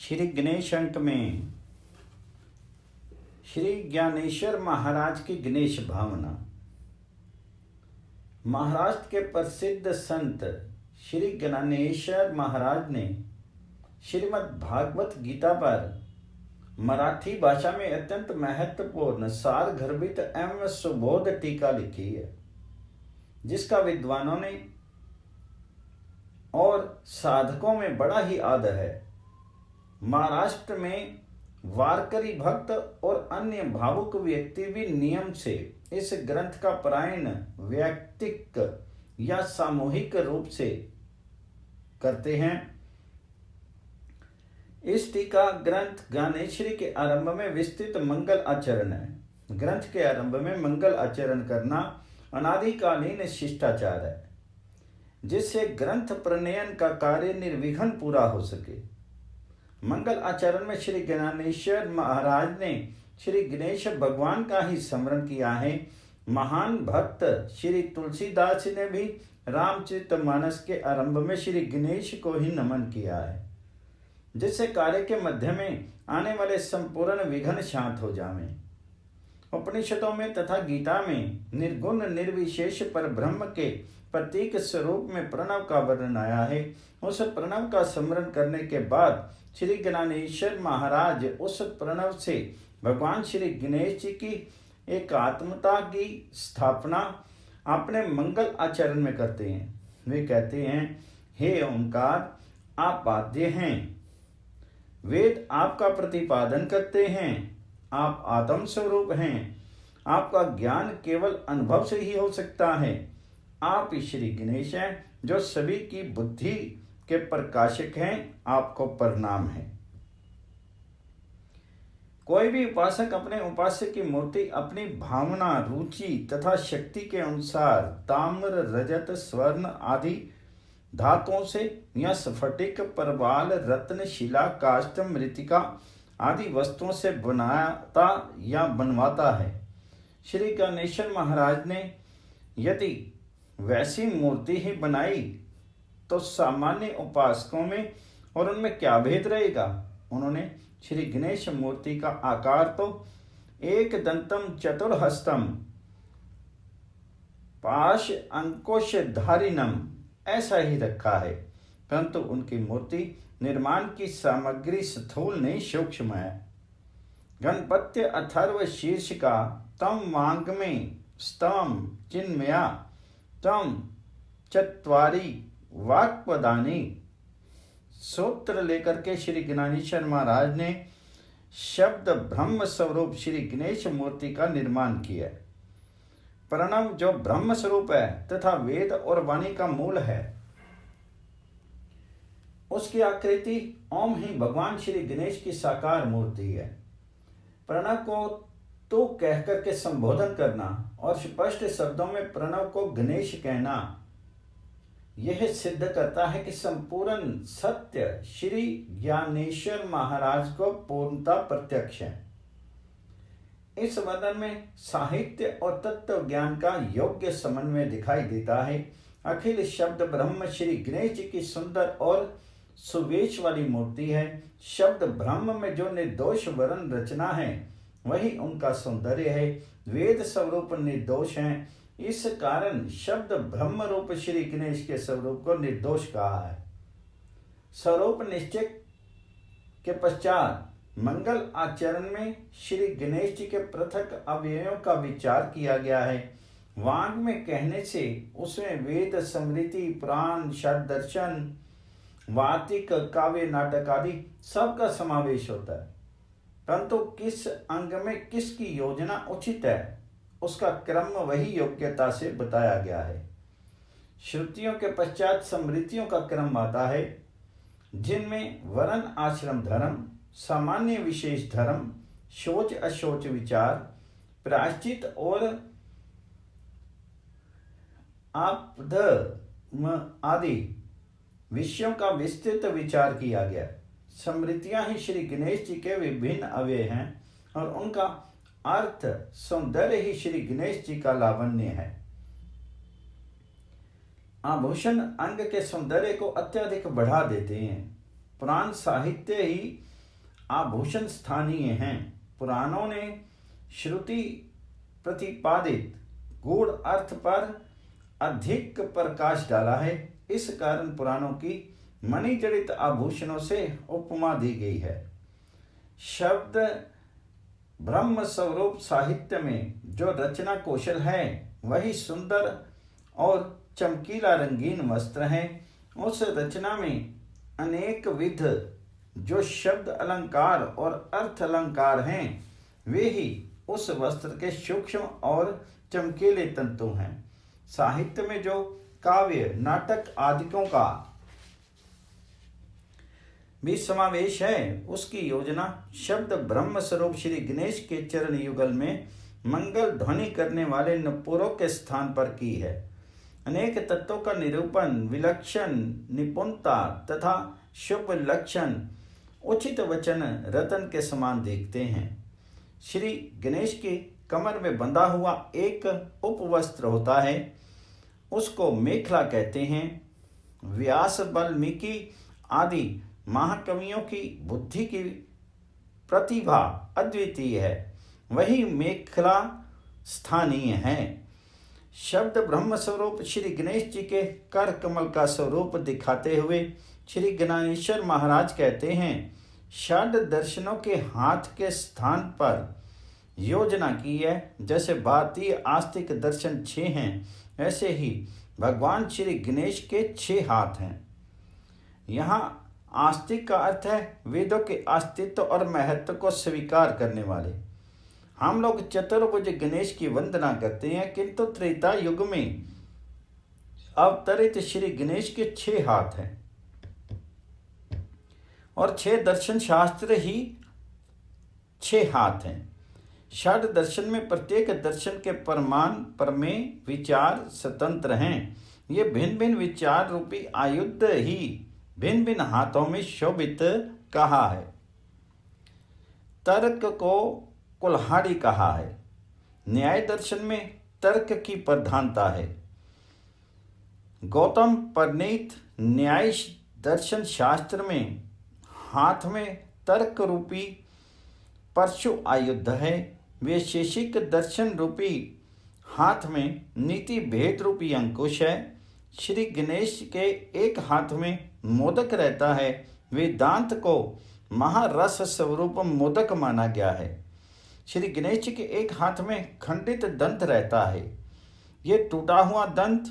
श्री गणेश अंक में श्री ज्ञानेश्वर महाराज की गणेश भावना। महाराष्ट्र के प्रसिद्ध संत श्री ज्ञानेश्वर महाराज ने श्रीमद् भागवत गीता पर मराठी भाषा में अत्यंत महत्वपूर्ण सार गर्भित एवं सुबोध टीका लिखी है, जिसका विद्वानों ने और साधकों में बड़ा ही आदर है। महाराष्ट्र में वारकरी भक्त और अन्य भावुक व्यक्ति भी नियम से इस ग्रंथ का पारायण वैयक्तिक या सामूहिक रूप से करते हैं। इस टीका ग्रंथ ज्ञानेश्वरी के आरंभ में विस्तृत मंगल आचरण है। ग्रंथ के आरंभ में मंगल आचरण करना अनादिकालीन शिष्टाचार है, जिससे ग्रंथ प्रणयन का कार्य निर्विघ्न पूरा हो सके। मंगल आचरण में श्री ज्ञानेश्वर महाराज ने श्री गणेश भगवान का ही स्मरण किया है। महान भक्त श्री तुलसीदास ने भी रामचरितमानस के आरंभ में श्री गणेश को ही नमन किया है, जिससे कार्य के मध्य में आने वाले संपूर्ण विघ्न शांत हो जावें। उपनिषदों में तथा गीता में निर्गुण निर्विशेष पर ब्रह्म के प्रतीक स्वरूप में प्रणव का वर्णन आया है। उस प्रणव का स्मरण करने के बाद श्री ज्ञानेश्वर महाराज उस प्रणव से भगवान श्री गणेश जी की एकात्मता की स्थापना अपने मंगल आचरण में करते हैं। वे कहते हैं, हे ओंकार, आप बाध्य हैं, वेद आपका प्रतिपादन करते हैं, आप आत्म स्वरूप हैं, आपका ज्ञान केवल अनुभव से ही हो सकता है। आप श्री गणेश हैं जो सभी की बुद्धि के प्रकाशक हैं, आपको प्रणाम है। कोई भी उपासक अपने उपास्य की मूर्ति अपनी भावना, रुचि तथा शक्ति के अनुसार ताम्र, रजत, स्वर्ण आदि धातुओं से या स्फटिक, परवाल, रत्न, शिला, काष्ठ, मृत्तिका आदि वस्तुओं से बनाता या बनवाता है। श्री ज्ञानेश्वर महाराज ने यदि वैसी मूर्ति ही बनाई तो सामान्य उपासकों में और उनमें क्या भेद रहेगा। उन्होंने श्री गणेश मूर्ति का आकार तो एक दंतम चतुर्हस्तम पाश अंकुश धारिणम ऐसा ही रखा है, परंतु उनकी मूर्ति निर्माण की सामग्री स्थूल नहीं सूक्ष्म है। गणपत्य अथर्व शीर्ष का तम वांग में स्तम चिन्मया तम चत्वारी वाक्पदानी सूत्र लेकर के श्री ज्ञानेश्वर महाराज ने शब्द ब्रह्म स्वरूप श्री गणेश मूर्ति का निर्माण किया। प्रणव जो ब्रह्म स्वरूप है तथा वेद और वाणी का मूल है, उसकी आकृति ओम ही भगवान श्री गणेश की साकार मूर्ति है। प्रणव को तो कह करके संबोधन करना और स्पष्ट शब्दों में प्रणव को गणेश कहना, यह सिद्ध करता है कि संपूर्ण सत्य श्री ज्ञानेश्वर महाराज को पूर्णता प्रत्यक्ष है। इस वर्णन में साहित्य और तत्व ज्ञान का योग्य समन्वय दिखाई देता है। अखिल शब्द ब्रह्म श्री गणेश जी की सुंदर और सुवेश वाली मूर्ति है। शब्द ब्रह्म में जो निर्दोष वर्ण रचना है वही उनका सौंदर्य है। वेद स्वरूप निर्दोष हैं, इस कारण शब्द ब्रह्म रूप श्री गणेश के स्वरूप को निर्दोष कहा है। स्वरूप निश्चय के पश्चात मंगल आचरण में श्री गणेश जी के पृथक अवयवों का विचार किया गया है। वांग में कहने से उसमें वेद, स्मृति, पुराण, षड्दर्शन, वार्तिक, काव्य, नाटक आदि सबका समावेश होता है, परंतु किस अंग में किसकी योजना उचित है उसका क्रम वही योग्यता से बताया गया है। श्रुतियों के पश्चात स्मृतियों का क्रम आता है, जिनमें वर्ण आश्रम धर्म, सामान्य विशेष धर्म, शोच अशोच विचार, प्रायश्चित और आपद आदि विषयों का विस्तृत विचार किया गया। स्मृतियां ही श्री गणेश जी के विभिन्न अवयव हैं और उनका अर्थ सौंदर्य ही श्री गणेश जी का लावण्य है। आभूषण अंग के सौंदर्य को अत्यधिक बढ़ा देते हैं, पुराण साहित्य ही आभूषण स्थानीय हैं। पुराणों ने श्रुति प्रतिपादित गूढ़ अर्थ पर अधिक प्रकाश डाला है। इस कारण पुराणों की मणिजड़ित आभूषणों से उपमा दी गई है। शब्द ब्रह्म स्वरूप साहित्य में जो रचना कौशल है वही सुंदर और चमकीला रंगीन वस्त्र है। उस रचना में अनेक विध जो शब्द अलंकार और अर्थ अलंकार हैं वे ही उस वस्त्र के सूक्ष्म और चमकीले तंतु हैं। साहित्य में जो काव्य नाटक आदिकों का भी समावेश है उसकी योजना शब्द ब्रह्म स्वरूप श्री गणेश के चरण युगल में मंगल ध्वनि करने वाले नुपुरों के स्थान पर की है। अनेक तत्वों का निरूपण विलक्षण निपुणता तथा शुभ लक्षण उचित वचन रतन के समान दिखते हैं। श्री गणेश की कमर में बंधा हुआ एक उपवस्त्र होता है, उसको मेखला कहते हैं। व्यास वाल्मीकि आदि महाकवियों की बुद्धि की प्रतिभा अद्वितीय है, वही मेखला स्थानीय है। शब्द ब्रह्म स्वरूप श्री गणेश जी के कर कमल का स्वरूप दिखाते हुए श्री गणेश्वर महाराज कहते हैं, षड दर्शनों के हाथ के स्थान पर योजना की है। जैसे भारतीय आस्तिक दर्शन 6 हैं, ऐसे ही भगवान श्री गणेश के 6 हाथ हैं। यहाँ आस्तिक का अर्थ है वेदों के अस्तित्व और महत्व को स्वीकार करने वाले। हम लोग चतुर्भुज गणेश की वंदना करते हैं, किंतु त्रेता युग में अवतरित श्री गणेश के 6 हाथ हैं और 6 दर्शन शास्त्र ही 6 हाथ हैं। षड दर्शन में प्रत्येक दर्शन के प्रमाण प्रमेय विचार स्वतंत्र हैं। ये भिन्न भिन्न विचार रूपी आयुध ही भिन्न भिन्न हाथों में शोभित कहा है। तर्क को कुल्हाड़ी कहा है। न्याय दर्शन में तर्क की प्रधानता है। गौतम प्रणीत न्याय दर्शन शास्त्र में हाथ में तर्क रूपी परशु आयुध है। वैशेषिक दर्शन रूपी हाथ में नीति भेद रूपी अंकुश है। श्री गणेश के एक हाथ में मोदक रहता है। वेदांत को महारस स्वरूप मोदक माना गया है। श्री गणेश जी के एक हाथ में खंडित दंत रहता है। ये टूटा हुआ दंत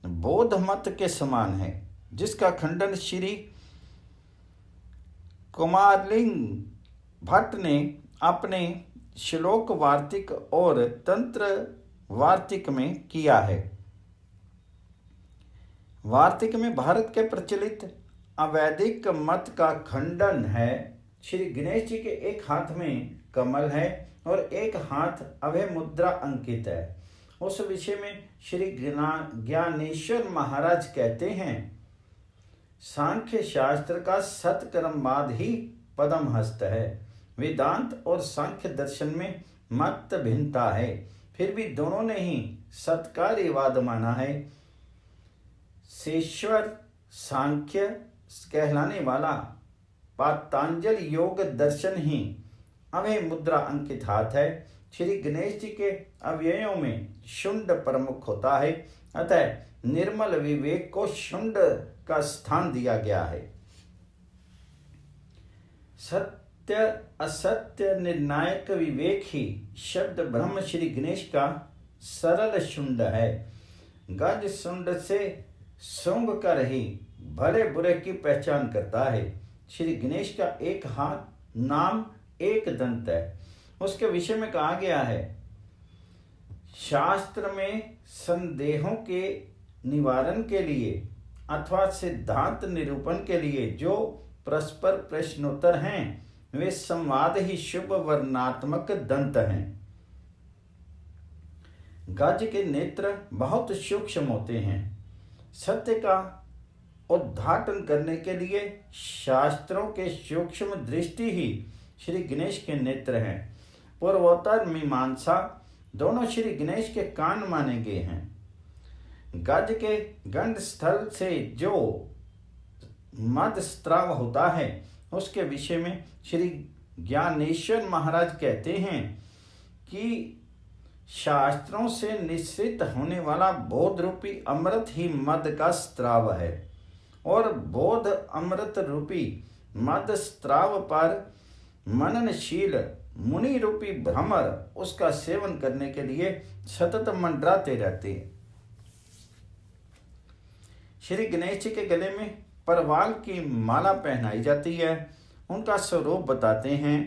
बौद्ध मत के समान है, जिसका खंडन श्री कुमारलिंग भट्ट ने अपने श्लोक वार्तिक और तंत्र वार्तिक में किया है। वार्तिक में भारत के प्रचलित अवैदिक मत का खंडन है। श्री गणेश जी के एक हाथ में कमल है और एक हाथ अभय मुद्रा अंकित है। उस विषय में श्री ज्ञानेश्वर महाराज कहते हैं, सांख्य शास्त्र का सत्कर्मवाद ही पदम हस्त है। वेदांत और सांख्य दर्शन में मत भिन्नता है, फिर भी दोनों ने ही सत्कार्यवाद माना है। शेश्वर सांख्य कहलाने वाला पातंजल योग दर्शन ही अभय मुद्रा अंकित हाथ है। श्री गणेश जी के अवयवों में शुंड प्रमुख होता है, अतः निर्मल विवेक को शुंड का स्थान दिया गया है। सत्य असत्य निर्णायक विवेक ही शब्द ब्रह्म श्री गणेश का सरल शुंड है। गज शुंड से सूंघ कर ही भले बुरे की पहचान करता है। श्री गणेश का एक हाथ नाम एक दंत है। उसके विषय में कहा गया है, शास्त्र में संदेहों के निवारण के लिए अथवा सिद्धांत निरूपण के लिए जो परस्पर प्रश्नोत्तर हैं वे संवाद ही शुभ वर्णात्मक दंत हैं। गज के नेत्र बहुत सूक्ष्म होते हैं। सत्य का उद्घाटन करने के लिए शास्त्रों के सूक्ष्म दृष्टि ही श्री गणेश के नेत्र हैं। पूर्वोत्तर मीमांसा दोनों श्री गणेश के कान माने गए हैं। गज के गंड स्थल से जो मद स्त्राव होता है उसके विषय में श्री ज्ञानेश्वर महाराज कहते हैं कि शास्त्रों से निश्चित होने वाला बोध रूपी अमृत ही मद का स्त्राव है और बोध अमृत रूपी मद स्त्राव पर मननशील मुनि रूपी भ्रमर उसका सेवन करने के लिए सतत मंडराते रहते हैं। श्री गणेश जी के गले में परवाल की माला पहनाई जाती है। उनका स्वरूप बताते हैं।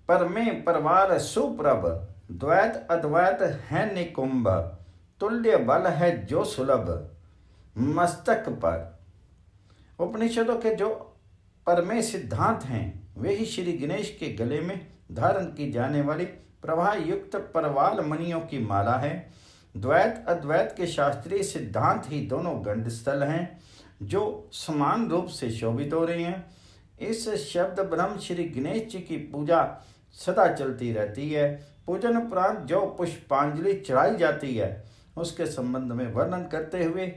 परमे परवार सुप्रभ, द्वैत अद्वैत है निकुंभ, तुल्य बल है जो सुलभ मस्तक पर। उपनिषदों के जो परमे सिद्धांत हैं वे ही श्री गणेश के गले में धारण की जाने वाली प्रभा युक्त परवाल मणियों की माला है। द्वैत अद्वैत के शास्त्रीय सिद्धांत ही दोनों गंडस्थल हैं जो समान रूप से शोभित हो रहे हैं। इस शब्द ब्रह्म श्री गणेश जी की पूजा सदा चलती रहती है। पूजन उपरांत जो पुष्पांजलि चढ़ाई जाती है उसके संबंध में वर्णन करते हुए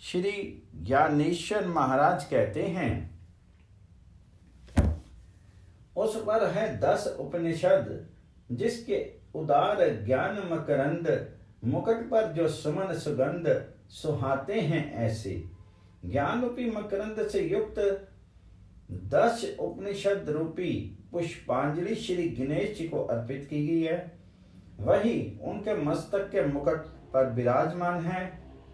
श्री ज्ञानेश्वर महाराज कहते हैं, उस पर है 10 उपनिषद जिसके उदार ज्ञान मकरंद, मुकुट पर जो सुमन सुगंध सुहाते हैं ऐसे। ज्ञान रूपी मकरंद से युक्त 10 उपनिषद रूपी पुष्पांजलि श्री गणेश जी को अर्पित की गई है। वही उनके मस्तक के मुकुट पर विराजमान है।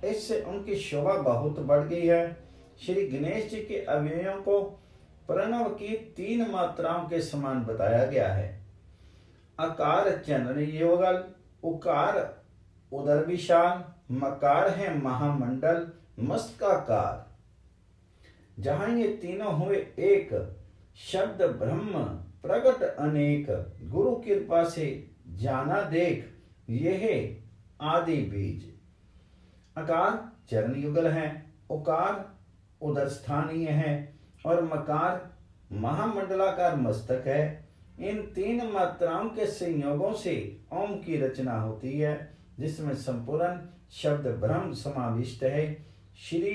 इससे उनकी शोभा बहुत बढ़ गई है। श्री गणेश जी के अवयवों को प्रणव की 3 मात्राओं के समान बताया गया है। आकार चंद्र युगल, उकार उदर विशाल, मकार है महामंडल मस्तकाकार। जहां ये तीनों हुए एक, शब्द ब्रह्म प्रकट अनेक, गुरु कृपा से जाना देख, यह आदि बीज। आकार चरण युगल है, उकार उदर स्थानीय है और मकार महामंडलाकार मस्तक है। इन 3 मात्राओं के संयोगों से ओम की रचना होती है जिसमें संपूर्ण शब्द ब्रह्म समाविष्ट है। श्री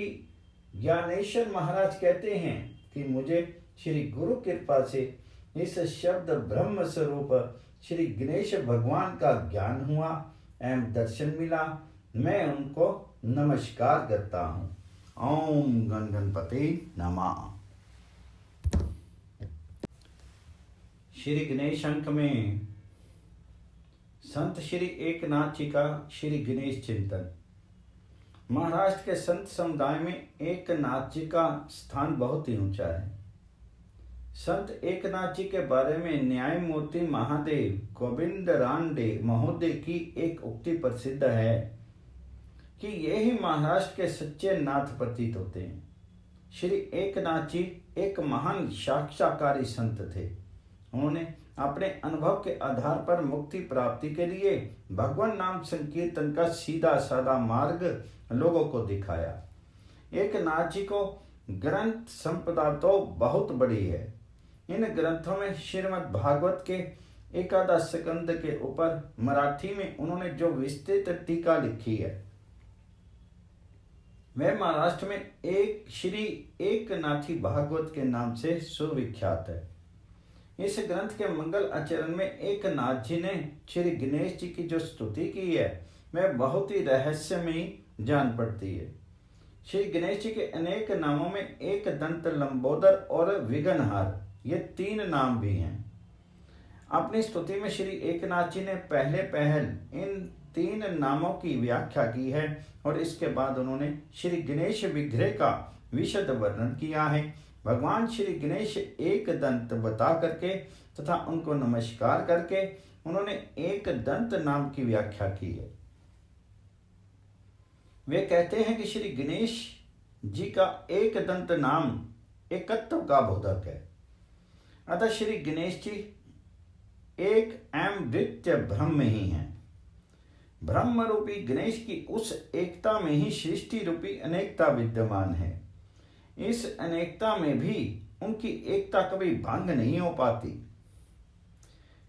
ज्ञानेश्वर महाराज कहते हैं कि मुझे श्री गुरु कृपा से इस शब्द ब्रह्म स्वरूप श्री गणेश भगवान का ज्ञान हुआ एवं दर्शन मिला। मैं उनको नमस्कार करता हूँ। ओम गण गणपति नमः। श्री गणेश अंक में संत श्री एकनाथ जी का श्री गणेश चिंतन। महाराष्ट्र के संत समुदाय में एकनाथ जी का स्थान बहुत ही ऊंचा है। संत एकनाथ जी के बारे में न्यायमूर्ति महादेव गोविंद रानडे महोदय की एक उक्ति प्रसिद्ध है कि ये ही महाराष्ट्र के सच्चे नाथ प्रतीत होते हैं। श्री एकनाथ जी एक महान साक्षाकारी संत थे। उन्होंने अपने अनुभव के आधार पर मुक्ति प्राप्ति के लिए भगवान नाम संकीर्तन का सीधा साधा मार्ग लोगों को दिखाया। एकनाथ जी को ग्रंथ संपदा तो बहुत बड़ी है। इन ग्रंथों में श्रीमद् भागवत के 11 स्कंद के ऊपर मराठी में उन्होंने जो विस्तृत टीका लिखी है वह महाराष्ट्र में एक श्री एकनाथी भागवत के नाम से सुविख्यात है। इस ग्रंथ के मंगल आचरण में एकनाथ जी ने श्री गणेश जी की जो स्तुति की है वह बहुत ही रहस्यमयी जान पड़ती है। श्री गणेश जी के अनेक नामों में एक दंत लंबोदर और विघ्नहार ये 3 नाम भी हैं। अपनी स्तुति में श्री एकनाथ जी ने पहले पहल इन 3 नामों की व्याख्या की है और इसके बाद उन्होंने श्री गणेश विग्रह का विशद वर्णन किया है। भगवान श्री गणेश एक दंत बता करके तथा उनको नमस्कार करके उन्होंने एक दंत नाम की व्याख्या की है। वे कहते हैं कि श्री गणेश जी का एक दंत नाम एकत्व का बोधक है। अतः श्री गणेश जी एक एवं द्वितीय ब्रह्म ही हैं। ब्रह्म रूपी गणेश की उस एकता में ही सृष्टि रूपी अनेकता विद्यमान है। इस अनेकता में भी उनकी एकता कभी भंग नहीं हो पाती।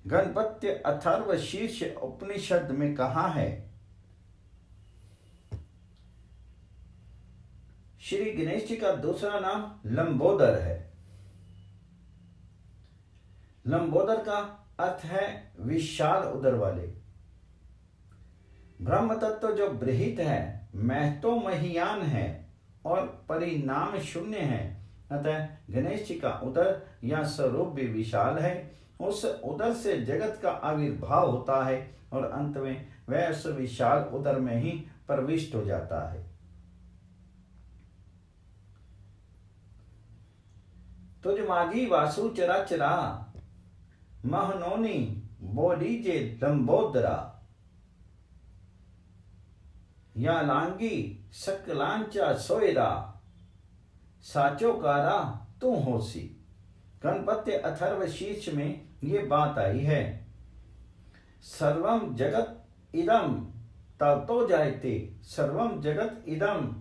गणपत्य अथर्व शीर्ष उपनिषद में कहा है, श्री गणेश जी का दूसरा नाम लंबोदर है। लंबोदर का अर्थ है विशाल उदर वाले। ब्रह्म तत्व जो बृहित है, महतो महियान है और परिणाम शून्य है, अतः गणेश जी का उदर या स्वरूप भी विशाल है। उस उदर से जगत का आविर्भाव होता है और अंत में वह उस विशाल उदर में ही प्रविष्ट हो जाता है। तुझ मागी वासु चराचरा, महनोनी बोडीजे लंबोदरा, या लांगी सकलांचा सोयरा, साचो कारा तू होसी। गणपत्य अथर्व शीर्ष में ये बात आई है। सर्वम जगत इदम ततो जायते, सर्वम जगत इदम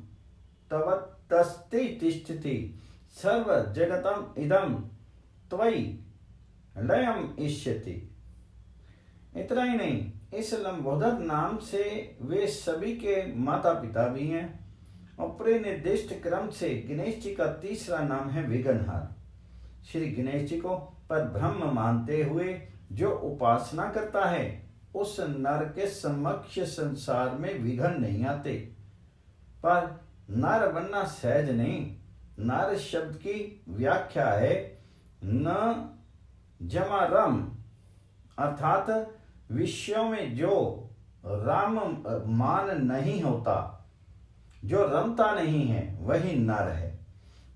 तवतस्ते तिष्ठति, सर्व जगतम इदम त्वयि लयम इष्यति। इतना ही नहीं, इस लंबोदर नाम से वे सभी के माता पिता भी हैं। और निर्दिष्ट क्रम से गणेश जी का तीसरा नाम है विघ्नहर। श्री गणेश जी को पर ब्रह्म मानते हुए जो उपासना करता है, उस नर के समक्ष संसार में विघ्न नहीं आते। पर नर बनना सहज नहीं। नर शब्द की व्याख्या है न जमा रम, अर्थात विषयों में जो राम मान नहीं होता, जो रमता नहीं है, वही नर है।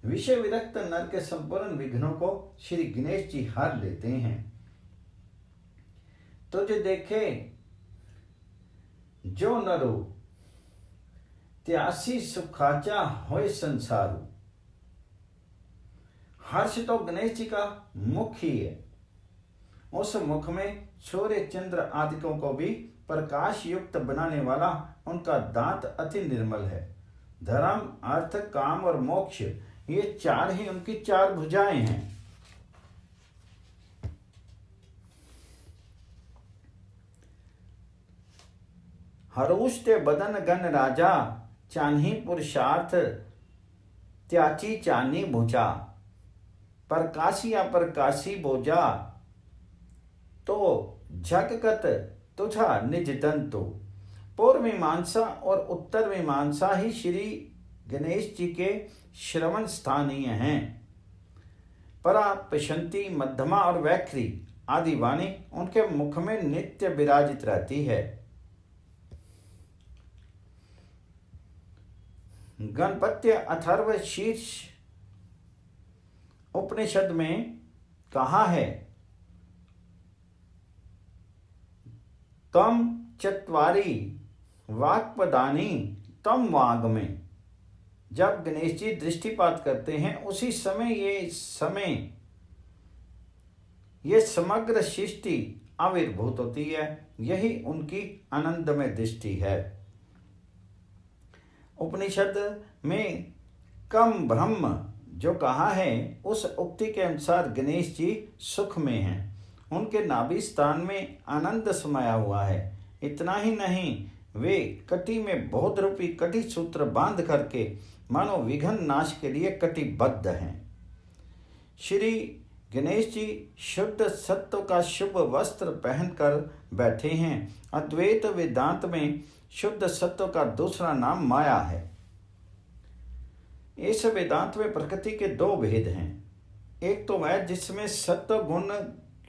विषय विरक्त नर के संपूर्ण विघ्नों को श्री गणेश जी हर लेते हैं। तुझे देखे जो नरो, त्यासी सुखाचा होय संसारू। हर्ष तो गणेश जी का मुख ही है। उस मुख में सूर्य चंद्र आदिकों को भी प्रकाश युक्त बनाने वाला उनका दांत अति निर्मल है। धर्म, अर्थ, काम और मोक्ष, ये चार ही उनकी चार भुजाएं हैं। हरुष्ट बदन गण राजा, चान्ही पुरुषार्थ त्याची चानी भुजा। प्रकाशी अप्रकाशी बोजा, तो झककत तुझा निज दंतो। पूर्व मीमांसा और उत्तर मीमांसा ही श्री गणेश जी के श्रवण स्थानीय हैं। परा, पशंती, मध्यमा और वैखरी आदि वाणी उनके मुख में नित्य विराजित रहती है। गणपत्य अथर्व शीर्ष उपनिषद में कहा है, तम चत्वारी वाक्पदानी तम वाग में। जब गणेश जी दृष्टिपात करते हैं, उसी समय ये समग्र सृष्टि आविर्भूत होती है। यही उनकी आनंदमय दृष्टि है। उपनिषद में कम ब्रह्म जो कहा है, उस उक्ति के अनुसार गणेश जी सुख में हैं। उनके नाभि स्थान में आनंद समाया हुआ है। इतना ही नहीं, वे कटी में बोध रूपी कटी सूत्र बांध करके मानो विघ्न नाश के लिए कटिबद्ध हैं। श्री गणेश जी शुद्ध सत्व का शुभ वस्त्र पहनकर बैठे हैं। अद्वैत वेदांत में शुद्ध सत्व का दूसरा नाम माया है। इस वेदांत में प्रकृति के दो भेद हैं। एक तो वह जिसमें सत्व गुण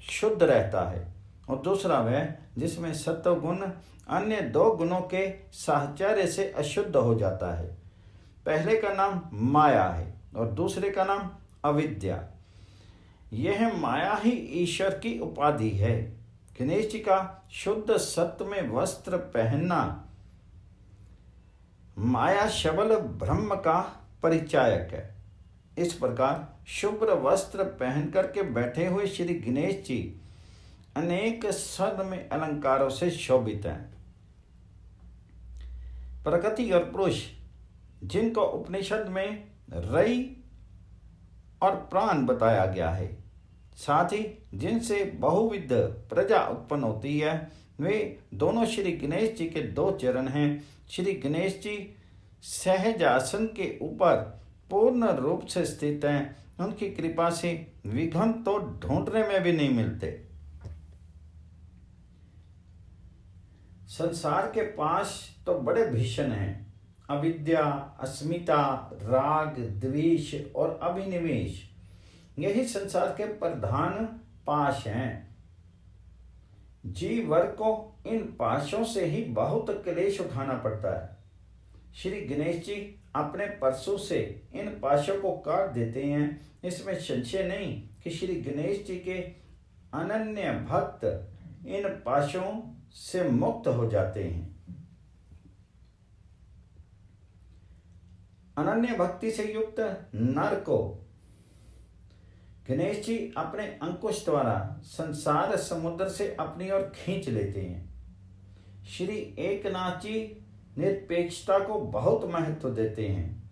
शुद्ध रहता है, और दूसरा वह जिसमें सत्व गुण अन्य दो गुणों के साहचर्य से अशुद्ध हो जाता है। पहले का नाम माया है और दूसरे का नाम अविद्या। यह माया ही ईश्वर की उपाधि है। गणेश जी का शुद्ध सत्व में वस्त्र पहनना माया शबल ब्रह्म का परिचायक है। इस प्रकार शुभ्र वस्त्र पहन करके बैठे हुए श्री गणेश जी अनेक स्वर्ण में अलंकारों से शोभित हैं। प्रकृति और पुरुष, जिनको उपनिषद में रई और प्राण बताया गया है, साथ ही जिनसे बहुविध प्रजा उत्पन्न होती है, वे दोनों श्री गणेश जी के दो चरण हैं। श्री गणेश जी सहज आसन के ऊपर पूर्ण रूप से स्थित हैं। उनकी कृपा से विघ्न तो ढूंढने में भी नहीं मिलते। संसार के पास तो बड़े भीषण हैं, अविद्या, अस्मिता, राग, द्वेष और अभिनिवेश। यही संसार के प्रधान पाश हैं। जीव वर्ग को इन पाशों से ही बहुत क्लेश उठाना पड़ता है। श्री गणेश जी अपने परशु से इन पाशों को काट देते हैं। इसमें संशय नहीं कि श्री गणेश जी के अनन्य भक्त इन पाशों से मुक्त हो जाते हैं। अनन्य भक्ति से युक्त नर को गणेश जी अपने अंकुश द्वारा संसार समुद्र से अपनी ओर खींच लेते हैं। श्री एकनाथ जी निरपेक्षता को बहुत महत्व देते हैं।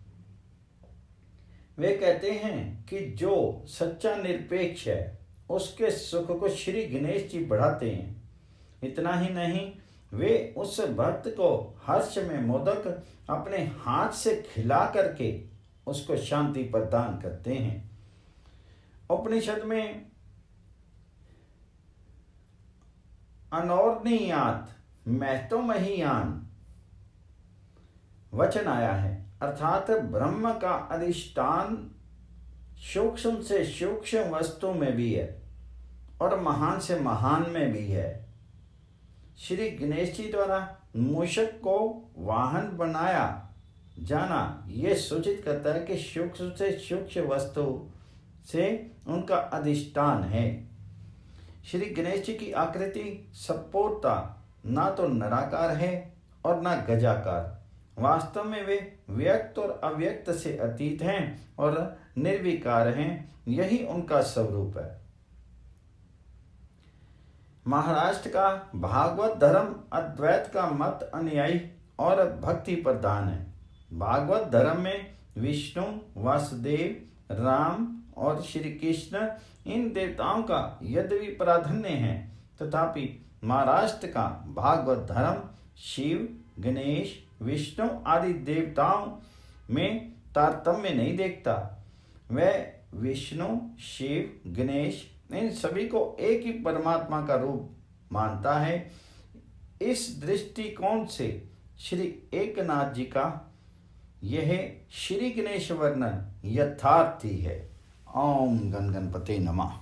वे कहते हैं कि जो सच्चा निरपेक्ष है उसके सुख को श्री गणेश जी बढ़ाते हैं। इतना ही नहीं, वे उस भक्त को हर्ष में मोदक अपने हाथ से खिला करके उसको शांति प्रदान करते हैं। उपनिषद में अनौर्नियात महतोमहीयान वचन आया है, अर्थात ब्रह्म का अधिष्ठान सूक्ष्म से सूक्ष्म वस्तु में भी है और महान से महान में भी है। श्री गणेश जी द्वारा मूषक को वाहन बनाया जाना यह सूचित करता है कि सूक्ष्म से सूक्ष्म वस्तु से उनका अधिष्ठान है। श्री गणेश जी की आकृति सपूर्णता ना तो नराकार है और ना गजाकार। वास्तव में वे व्यक्त और अव्यक्त से अतीत हैं और निर्विकार हैं। यही उनका स्वरूप है। महाराष्ट्र का भागवत धर्म अद्वैत का मत अनुयायी और भक्ति प्रधान है। भागवत धर्म में विष्णु, वासुदेव, राम और श्री कृष्ण इन देवताओं का यद्यपि प्राधान्य है, तथापि महाराष्ट्र का भागवत धर्म शिव, गणेश, विष्णु आदि देवताओं में तारतम्य नहीं देखता। वह विष्णु, शिव, गणेश इन सभी को एक ही परमात्मा का रूप मानता है। इस दृष्टिकोण से श्री एकनाथ जी का यह श्री गणेश वर्णन यथार्थी है। ओम गण गणपते नमः।